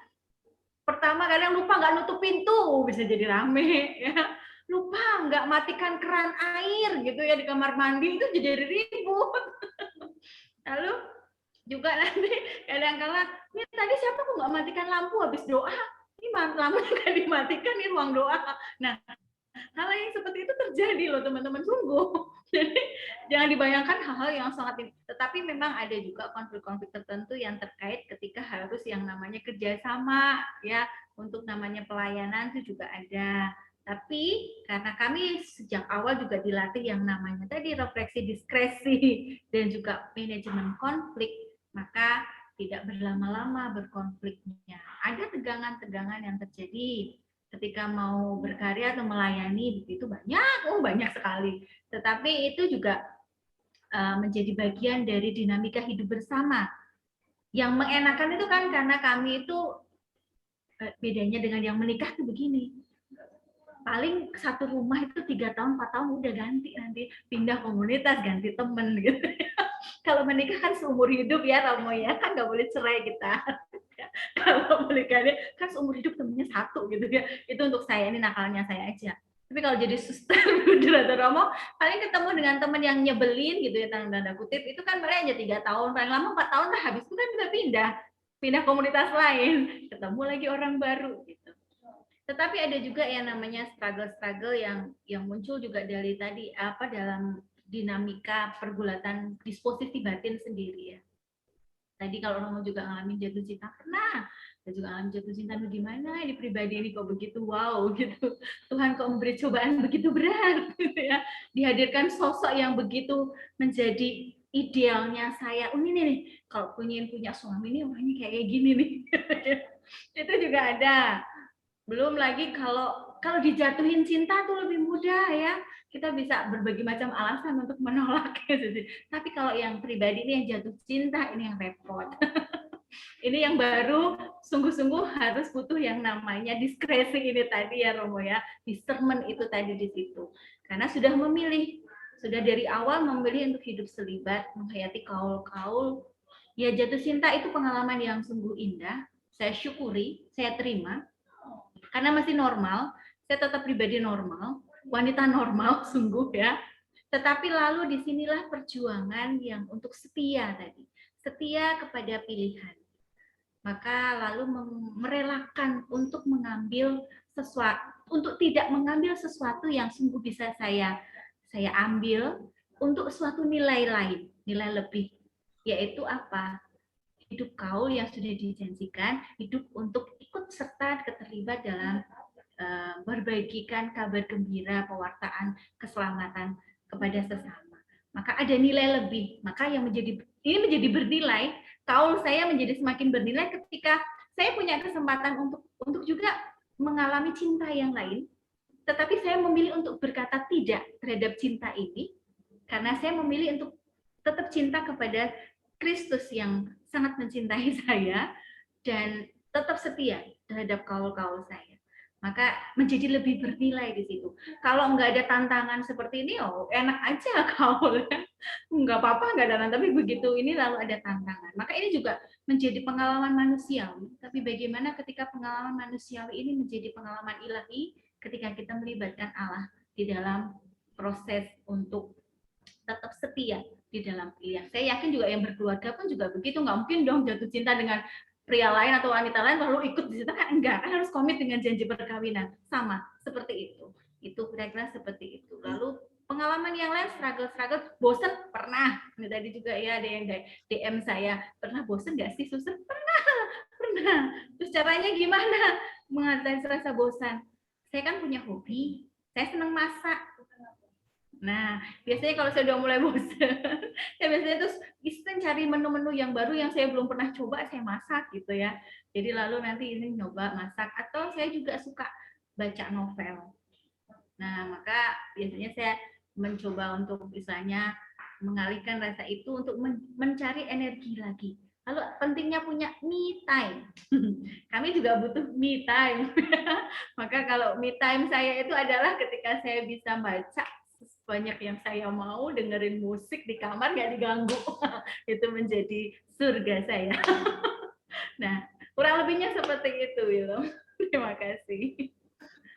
Pertama kadang lupa nggak nutup pintu, bisa jadi rame. Ya. Lupa nggak matikan keran air gitu ya di kamar mandi, itu jadi ribut. Lalu juga nanti kadang-kala, ini tadi siapa kok nggak matikan lampu habis doa? Ini lampunya nggak dimatikan, ini ruang doa. Nah, hal yang seperti itu terjadi loh teman-teman, sungguh. Jadi jangan dibayangkan hal-hal yang sangat ini. Tetapi memang ada juga konflik-konflik tertentu yang terkait ketika harus yang namanya kerjasama ya, untuk namanya pelayanan itu juga ada. Tapi karena kami sejak awal juga dilatih yang namanya tadi refleksi diskresi dan juga manajemen konflik, maka tidak berlama-lama berkonfliknya. Ada tegangan-tegangan yang terjadi ketika mau berkarya atau melayani, begitu banyak sekali. Tetapi itu juga menjadi bagian dari dinamika hidup bersama. Yang mengenakan itu kan karena kami itu bedanya dengan yang menikah tuh begini. Paling satu rumah itu 3 tahun, 4 tahun udah ganti, nanti pindah komunitas, ganti temen gitu. Kalau menikah kan seumur hidup ya Romo ya, kan nggak boleh cerai kita. Kalau menikahnya kan seumur hidup temennya satu gitu ya. Itu untuk saya, ini nakalnya saya aja. Tapi kalau jadi suster, Bruder atau Romo, paling ketemu dengan teman yang nyebelin gitu ya, tanda kutip, itu kan mereka hanya 3 tahun, paling lama 4 tahun lah, habis itu kan bisa pindah komunitas lain, ketemu lagi orang baru gitu. Tetapi ada juga yang namanya struggle yang muncul juga dari tadi dalam dinamika pergulatan disposisi batin sendiri ya. Tadi kalau Romo juga ngalamin jatuh cinta, pernah. Saya juga ngalamin jatuh cinta, gimana ini pribadi ini kok begitu wow gitu. Tuhan kok memberi cobaan begitu berat gitu ya. Dihadirkan sosok yang begitu menjadi idealnya saya. Ini nih, kalau punya suami ini orangnya kayak gini nih. Itu juga ada. Belum lagi kalau dijatuhin cinta tuh lebih mudah ya. Kita bisa berbagai macam alasan untuk menolak. Tapi kalau yang pribadi ini yang jatuh cinta, ini yang repot. Ini yang baru sungguh-sungguh harus butuh yang namanya diskresi ini tadi ya Romo ya. Discernment itu tadi di situ. Karena sudah memilih, sudah dari awal memilih untuk hidup selibat, menghayati kaul-kaul. Ya jatuh cinta itu pengalaman yang sungguh indah. Saya syukuri, saya terima. Karena masih normal, saya tetap pribadi normal, wanita normal sungguh ya. Tetapi lalu disinilah perjuangan yang untuk setia tadi, setia kepada pilihan. Maka lalu merelakan untuk mengambil sesuatu, untuk tidak mengambil sesuatu yang sungguh bisa saya ambil untuk suatu nilai lain, nilai lebih, yaitu apa? Hidup kaul yang sudah dijanjikan, hidup untuk ikut serta terlibat dalam berbagikan kabar gembira, pewartaan, keselamatan kepada sesama. Maka ada nilai lebih. Maka yang ini menjadi bernilai, kaul saya menjadi semakin bernilai ketika saya punya kesempatan untuk juga mengalami cinta yang lain, tetapi saya memilih untuk berkata tidak terhadap cinta ini, karena saya memilih untuk tetap cinta kepada Kristus yang sangat mencintai saya dan tetap setia terhadap kaul-kaul saya. Maka menjadi lebih bernilai di situ. Kalau nggak ada tantangan seperti ini, enak aja kaul. Nggak apa-apa, nggak ada tantangan. Tapi begitu ini lalu ada tantangan. Maka ini juga menjadi pengalaman manusiawi. Tapi bagaimana ketika pengalaman manusiawi ini menjadi pengalaman ilahi ketika kita melibatkan Allah di dalam proses untuk tetap setia di dalam pilihan. Saya yakin juga yang berkeluarga pun juga begitu. Nggak mungkin dong jatuh cinta dengan pria lain atau wanita lain lalu ikut di situ, kan enggak, kan harus komit dengan janji perkawinan. Sama seperti itu kira-kira seperti itu. Lalu pengalaman yang lain, struggle, bosan pernah. Ini tadi juga ya ada yang DM saya, pernah bosan nggak sih suster? Pernah. Terus caranya gimana mengatasi rasa bosan? Saya kan punya hobi, Saya senang masak. Nah, biasanya kalau saya udah mulai bosan, saya biasanya terus iseng cari menu-menu yang baru yang saya belum pernah coba, saya masak gitu ya. Jadi lalu nanti ini nyoba masak, atau saya juga suka baca novel. Nah, maka biasanya saya mencoba untuk misalnya mengalihkan rasa itu untuk mencari energi lagi. Lalu pentingnya punya me time. Kami juga butuh me time. Maka kalau me time saya itu adalah ketika saya bisa baca sebanyak yang saya mau, dengerin musik di kamar nggak diganggu. Itu menjadi surga saya. Nah, kurang lebihnya seperti itu, Wilom. Terima kasih.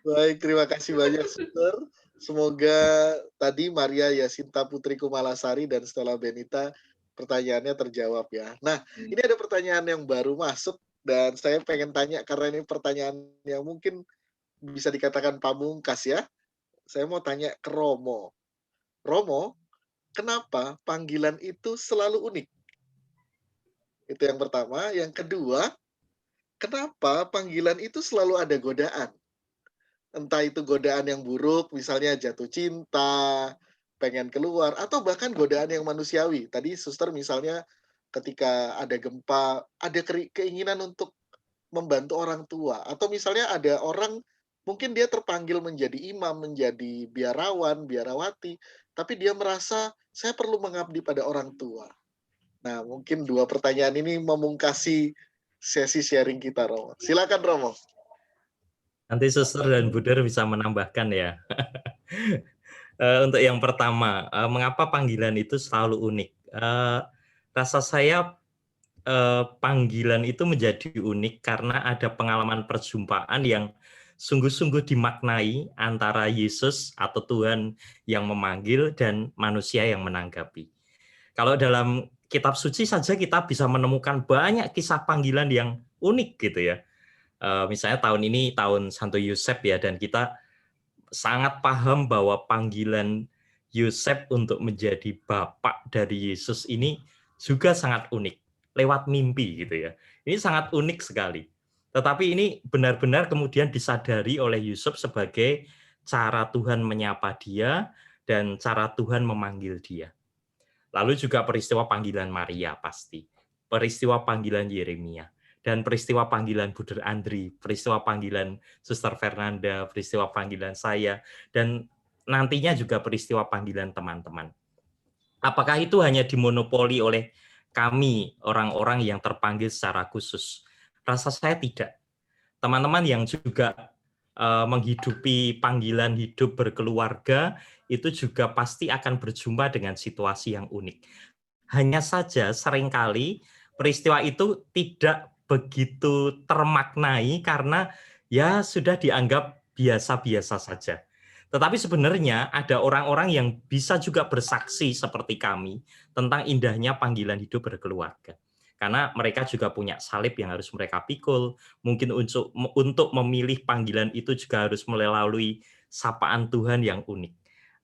Baik, terima kasih banyak, Suster. Semoga tadi Maria Yasinta Putri Kumalasari dan Stella Benita pertanyaannya terjawab ya. Nah, ini ada pertanyaan yang baru masuk dan saya pengen tanya karena ini pertanyaan yang mungkin bisa dikatakan pamungkas ya. Saya mau tanya ke Romo. Romo, kenapa panggilan itu selalu unik? Itu yang pertama. Yang kedua, kenapa panggilan itu selalu ada godaan? Entah itu godaan yang buruk, misalnya jatuh cinta, pengen keluar, atau bahkan godaan yang manusiawi. Tadi suster misalnya ketika ada gempa, ada keinginan untuk membantu orang tua. Atau misalnya ada orang, mungkin dia terpanggil menjadi imam, menjadi biarawan, biarawati, tapi dia merasa, saya perlu mengabdi pada orang tua. Nah, mungkin dua pertanyaan ini memungkasi sesi sharing kita, Romo. Silakan, Romo. Nanti Suster dan Buder bisa menambahkan ya. Untuk yang pertama, mengapa panggilan itu selalu unik? Rasa saya panggilan itu menjadi unik karena ada pengalaman perjumpaan yang sungguh-sungguh dimaknai antara Yesus atau Tuhan yang memanggil dan manusia yang menanggapi. Kalau dalam kitab suci saja kita bisa menemukan banyak kisah panggilan yang unik gitu ya. Misalnya tahun ini tahun Santo Yosef ya, dan kita sangat paham bahwa panggilan Yosef untuk menjadi bapak dari Yesus ini juga sangat unik, lewat mimpi gitu ya. Ini sangat unik sekali. Tetapi ini benar-benar kemudian disadari oleh Yusuf sebagai cara Tuhan menyapa dia dan cara Tuhan memanggil dia. Lalu juga peristiwa panggilan Maria pasti, peristiwa panggilan Yeremia, dan peristiwa panggilan Buder Andri, peristiwa panggilan Suster Fernanda, peristiwa panggilan saya, dan nantinya juga peristiwa panggilan teman-teman. Apakah itu hanya dimonopoli oleh kami, orang-orang yang terpanggil secara khusus? Rasa saya tidak. Teman-teman yang juga menghidupi panggilan hidup berkeluarga, itu juga pasti akan berjumpa dengan situasi yang unik. Hanya saja seringkali peristiwa itu tidak begitu termaknai karena ya sudah dianggap biasa-biasa saja. Tetapi sebenarnya ada orang-orang yang bisa juga bersaksi seperti kami tentang indahnya panggilan hidup berkeluarga. Karena mereka juga punya salib yang harus mereka pikul. Mungkin untuk memilih panggilan itu juga harus melalui sapaan Tuhan yang unik.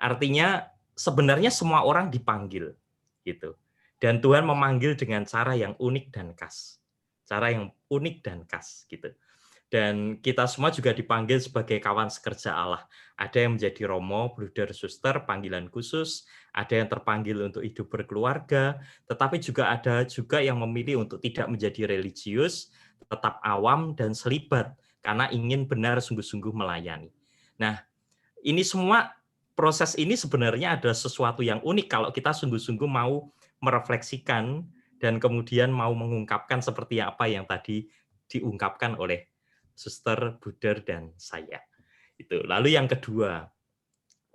Artinya sebenarnya semua orang dipanggil gitu. Dan Tuhan memanggil dengan cara yang unik dan khas. Cara yang unik dan khas gitu. Dan kita semua juga dipanggil sebagai kawan sekerja Allah. Ada yang menjadi romo, bruder, suster, panggilan khusus, ada yang terpanggil untuk hidup berkeluarga, tetapi juga ada juga yang memilih untuk tidak menjadi religius, tetap awam dan selibat karena ingin benar sungguh-sungguh melayani. Nah, ini semua proses ini sebenarnya ada sesuatu yang unik kalau kita sungguh-sungguh mau merefleksikan dan kemudian mau mengungkapkan seperti apa yang tadi diungkapkan oleh Suster, Buder, dan saya. Itu. Lalu yang kedua,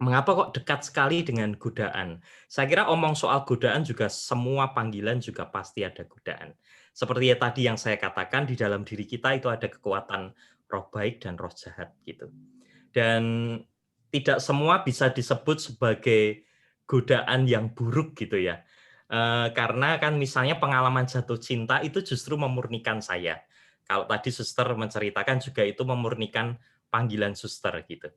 mengapa kok dekat sekali dengan godaan? Saya kira omong soal godaan juga semua panggilan juga pasti ada godaan. Seperti ya tadi yang saya katakan, di dalam diri kita itu ada kekuatan roh baik dan roh jahat gitu. Dan tidak semua bisa disebut sebagai godaan yang buruk gitu ya. Karena kan misalnya pengalaman jatuh cinta itu justru memurnikan saya. Kalau tadi suster menceritakan juga itu memurnikan panggilan suster gitu.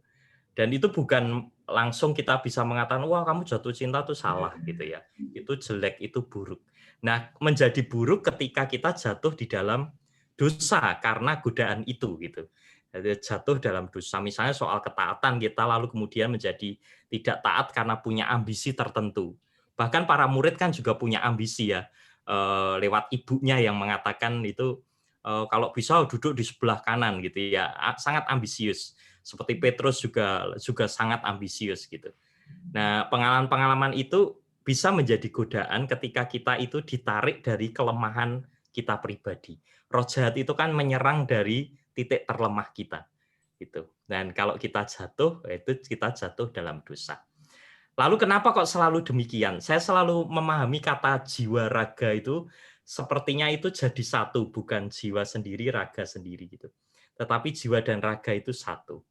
Dan itu bukan langsung kita bisa mengatakan, wah kamu jatuh cinta itu salah gitu ya. Itu jelek, itu buruk. Nah, menjadi buruk ketika kita jatuh di dalam dosa karena godaan itu gitu. Jadi jatuh dalam dosa. Misalnya soal ketaatan kita lalu kemudian menjadi tidak taat karena punya ambisi tertentu. Bahkan para murid kan juga punya ambisi ya, lewat ibunya yang mengatakan itu kalau bisa duduk di sebelah kanan gitu ya, sangat ambisius. Seperti Petrus juga sangat ambisius gitu. Nah, pengalaman-pengalaman itu bisa menjadi godaan ketika kita itu ditarik dari kelemahan kita pribadi. Roh jahat itu kan menyerang dari titik terlemah kita, gitu. Dan kalau kita jatuh, itu kita jatuh dalam dosa. Lalu kenapa kok selalu demikian? Saya selalu memahami kata jiwa raga itu sepertinya itu jadi satu, bukan jiwa sendiri, raga sendiri gitu. Tetapi jiwa dan raga itu satu.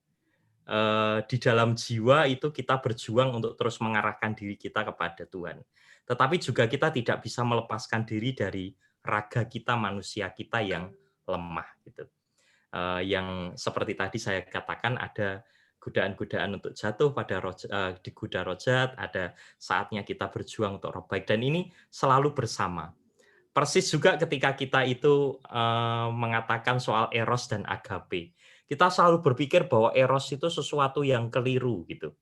Di dalam jiwa itu kita berjuang untuk terus mengarahkan diri kita kepada Tuhan. Tetapi juga kita tidak bisa melepaskan diri dari raga kita, manusia kita yang lemah gitu. Yang seperti tadi saya katakan ada godaan-godaan untuk jatuh pada digoda roh jahat, ada saatnya kita berjuang untuk roh baik, dan ini selalu bersama. Persis juga ketika kita itu mengatakan soal eros dan agape, kita selalu berpikir bahwa eros itu sesuatu yang keliru gitu,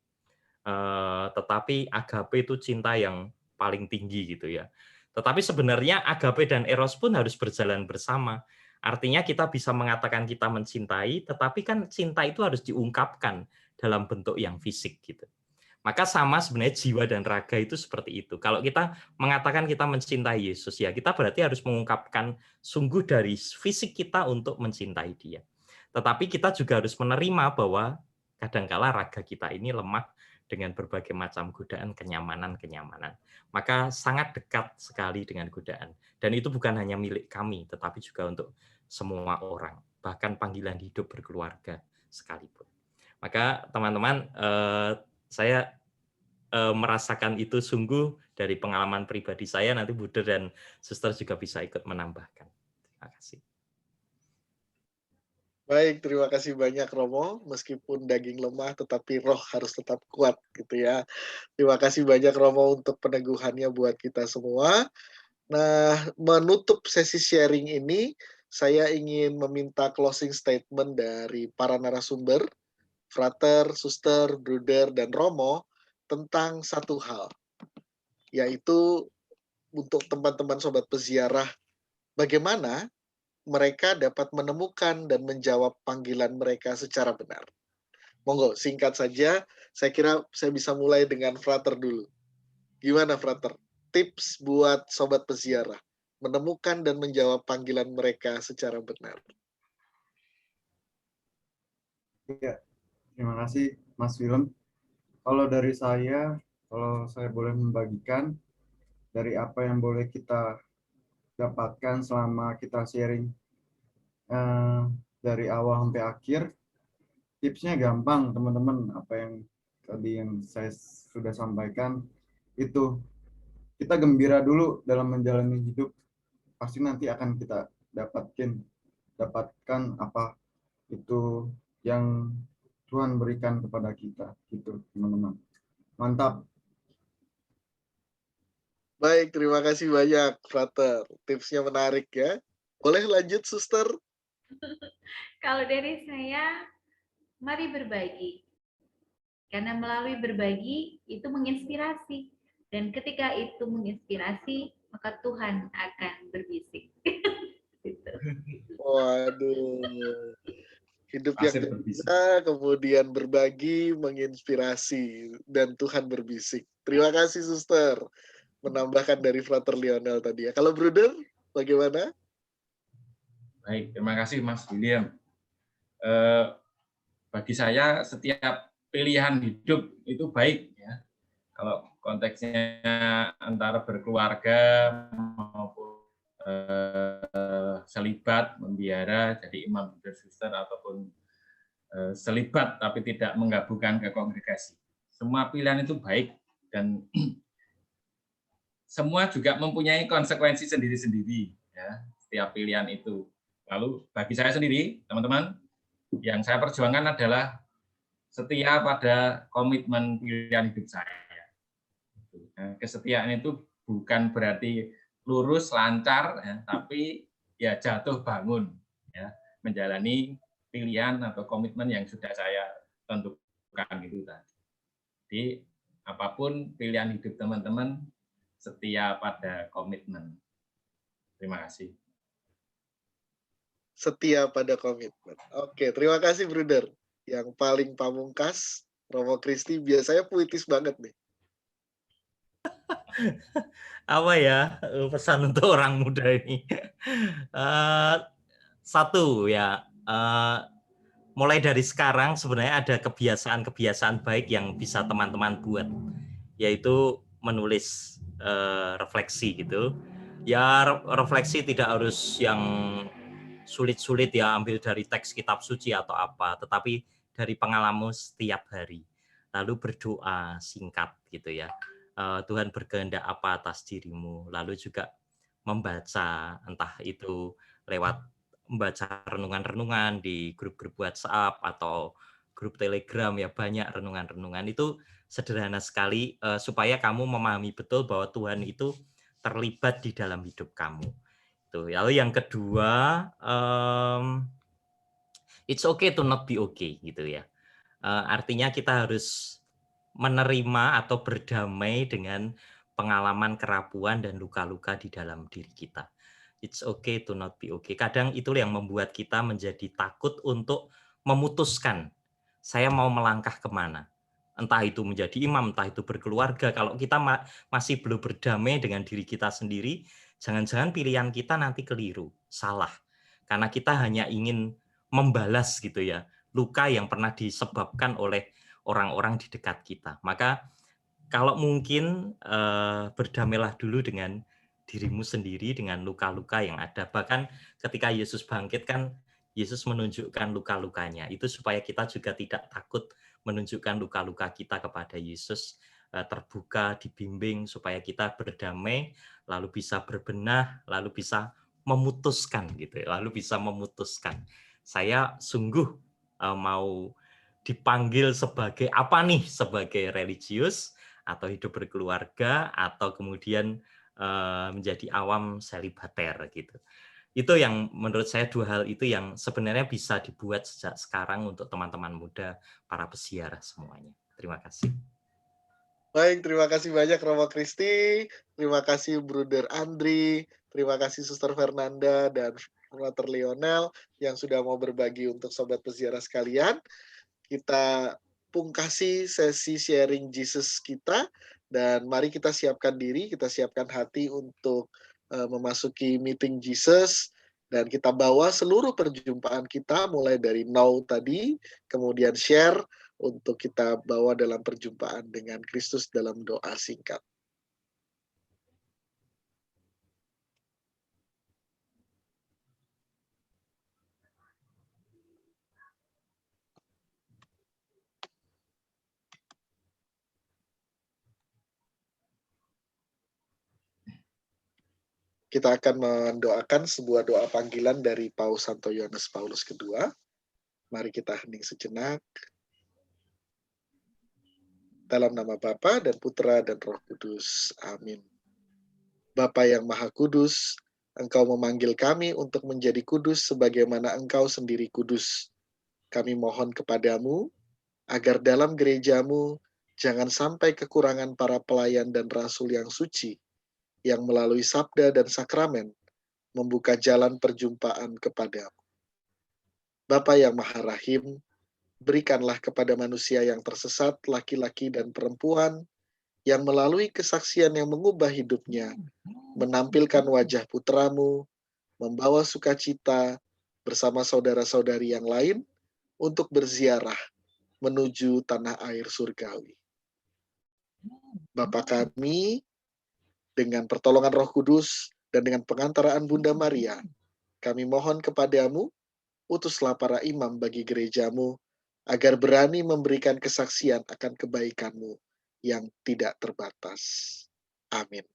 tetapi agape itu cinta yang paling tinggi gitu ya. Tetapi sebenarnya agape dan eros pun harus berjalan bersama. Artinya kita bisa mengatakan kita mencintai, tetapi kan cinta itu harus diungkapkan dalam bentuk yang fisik gitu. Maka sama sebenarnya jiwa dan raga itu seperti itu. Kalau kita mengatakan kita mencintai Yesus, ya kita berarti harus mengungkapkan sungguh dari fisik kita untuk mencintai Dia. Tetapi kita juga harus menerima bahwa kadangkala raga kita ini lemah dengan berbagai macam godaan, kenyamanan-kenyamanan. Maka sangat dekat sekali dengan godaan. Dan itu bukan hanya milik kami, tetapi juga untuk semua orang. Bahkan panggilan hidup berkeluarga sekalipun. Maka teman-teman, saya merasakan itu sungguh dari pengalaman pribadi saya. Nanti Buder dan Suster juga bisa ikut menambahkan. Terima kasih. Baik, terima kasih banyak Romo. Meskipun daging lemah, tetapi roh harus tetap kuat gitu ya. Terima kasih banyak Romo untuk peneguhannya buat kita semua. Nah, menutup sesi sharing ini, saya ingin meminta closing statement dari para narasumber, Frater, Suster, Bruder, dan Romo tentang satu hal, yaitu untuk teman-teman sobat peziarah, bagaimana mereka dapat menemukan dan menjawab panggilan mereka secara benar. Monggo, singkat saja. Saya kira saya bisa mulai dengan Frater dulu. Gimana Frater? Tips buat sobat peziarah menemukan dan menjawab panggilan mereka secara benar. Ya, terima kasih Mas Willem. Kalau dari saya, kalau saya boleh membagikan dari apa yang boleh kita dapatkan selama kita sharing dari awal sampai akhir, tipsnya gampang teman-teman. Apa yang tadi yang saya sudah sampaikan itu, kita gembira dulu dalam menjalani hidup, pasti nanti akan kita dapatkan apa itu yang Tuhan berikan kepada kita, gitu teman-teman. Mantap. Baik, terima kasih banyak Frater. Tipsnya menarik ya. Boleh lanjut Suster? Kalau dari saya, mari berbagi. Karena melalui berbagi itu menginspirasi. Dan ketika itu menginspirasi, maka Tuhan akan berbisik. Gitu. Waduh. Hidup yang gembira, kemudian berbagi, menginspirasi, dan Tuhan berbisik. Terima kasih Suster. Menambahkan dari Frater Lionel tadi ya. Kalau Bruder, bagaimana? Baik, terima kasih Mas William. Bagi saya setiap pilihan hidup itu baik ya. Kalau konteksnya antara berkeluarga maupun selibat, membiara, jadi imam, Bruder, Suster, ataupun selibat tapi tidak menggabungkan ke kongregasi. Semua pilihan itu baik dan semua juga mempunyai konsekuensi sendiri-sendiri ya, setiap pilihan itu. Lalu bagi saya sendiri, teman-teman, yang saya perjuangkan adalah setia pada komitmen pilihan hidup saya. Kesetiaan itu bukan berarti lurus, lancar, ya, tapi ya jatuh bangun. ya, menjalani pilihan atau komitmen yang sudah saya tentukan gitu tadi. Jadi apapun pilihan hidup teman-teman, setia pada komitmen. Terima kasih. Setia pada komitmen. Oke, terima kasih Bruder. Yang paling pamungkas, Romo Kristi biasanya puitis banget nih. Apa ya pesan untuk orang muda ini? Satu ya, mulai dari sekarang sebenarnya ada kebiasaan-kebiasaan baik yang bisa teman-teman buat, yaitu menulis refleksi gitu. Ya refleksi tidak harus yang sulit-sulit ya, ambil dari teks kitab suci atau apa, tetapi dari pengalaman setiap hari. Lalu berdoa singkat gitu ya. Tuhan berkehendak apa atas dirimu. Lalu juga membaca, entah itu lewat membaca renungan-renungan di grup-grup WhatsApp atau grup Telegram, ya banyak renungan-renungan. Itu sederhana sekali supaya kamu memahami betul bahwa Tuhan itu terlibat di dalam hidup kamu. Lalu yang kedua, it's okay to not be okay gitu ya. Artinya kita harus menerima atau berdamai dengan pengalaman kerapuan dan luka-luka di dalam diri kita. It's okay to not be okay. Kadang itulah yang membuat kita menjadi takut untuk memutuskan saya mau melangkah kemana. Entah itu menjadi imam, entah itu berkeluarga. Kalau kita masih belum berdamai dengan diri kita sendiri, jangan-jangan pilihan kita nanti keliru, salah. Karena kita hanya ingin membalas gitu ya, luka yang pernah disebabkan oleh orang-orang di dekat kita. Maka kalau mungkin berdamailah dulu dengan dirimu sendiri, dengan luka-luka yang ada. Bahkan ketika Yesus bangkit kan Yesus menunjukkan luka-lukanya. Itu supaya kita juga tidak takut menunjukkan luka-luka kita kepada Yesus, terbuka, dibimbing supaya kita berdamai, lalu bisa berbenah, lalu bisa memutuskan gitu ya. Lalu bisa memutuskan. Saya sungguh mau dipanggil sebagai apa nih? Sebagai religius atau hidup berkeluarga atau kemudian menjadi awam selibater gitu. Itu yang menurut saya dua hal itu yang sebenarnya bisa dibuat sejak sekarang untuk teman-teman muda, para peziarah semuanya. Terima kasih. Baik, terima kasih banyak Romo Kristi, terima kasih Bruder Andri, terima kasih Suster Fernanda dan Frater Lionel yang sudah mau berbagi untuk sobat peziarah sekalian. Kita pungkasi sesi sharing Jesus kita dan mari kita siapkan diri, kita siapkan hati untuk memasuki meeting Jesus dan kita bawa seluruh perjumpaan kita mulai dari now tadi, kemudian share untuk kita bawa dalam perjumpaan dengan Kristus dalam doa singkat. Kita akan mendoakan sebuah doa panggilan dari Paus Santo Yohanes Paulus II. Mari kita hening sejenak. Dalam nama Bapa dan Putra dan Roh Kudus. Amin. Bapa yang Maha Kudus, Engkau memanggil kami untuk menjadi kudus sebagaimana Engkau sendiri kudus. Kami mohon kepadamu, agar dalam gerejamu jangan sampai kekurangan para pelayan dan rasul yang suci, yang melalui sabda dan sakramen membuka jalan perjumpaan kepadamu. Bapa yang Maha Rahim, berikanlah kepada manusia yang tersesat, laki-laki dan perempuan, yang melalui kesaksian yang mengubah hidupnya, menampilkan wajah putramu, membawa sukacita bersama saudara-saudari yang lain untuk berziarah menuju tanah air surgawi. Bapa kami, dengan pertolongan Roh Kudus dan dengan pengantaraan Bunda Maria, kami mohon kepadamu, utuslah para imam bagi gerejamu, agar berani memberikan kesaksian akan kebaikanmu yang tidak terbatas. Amin.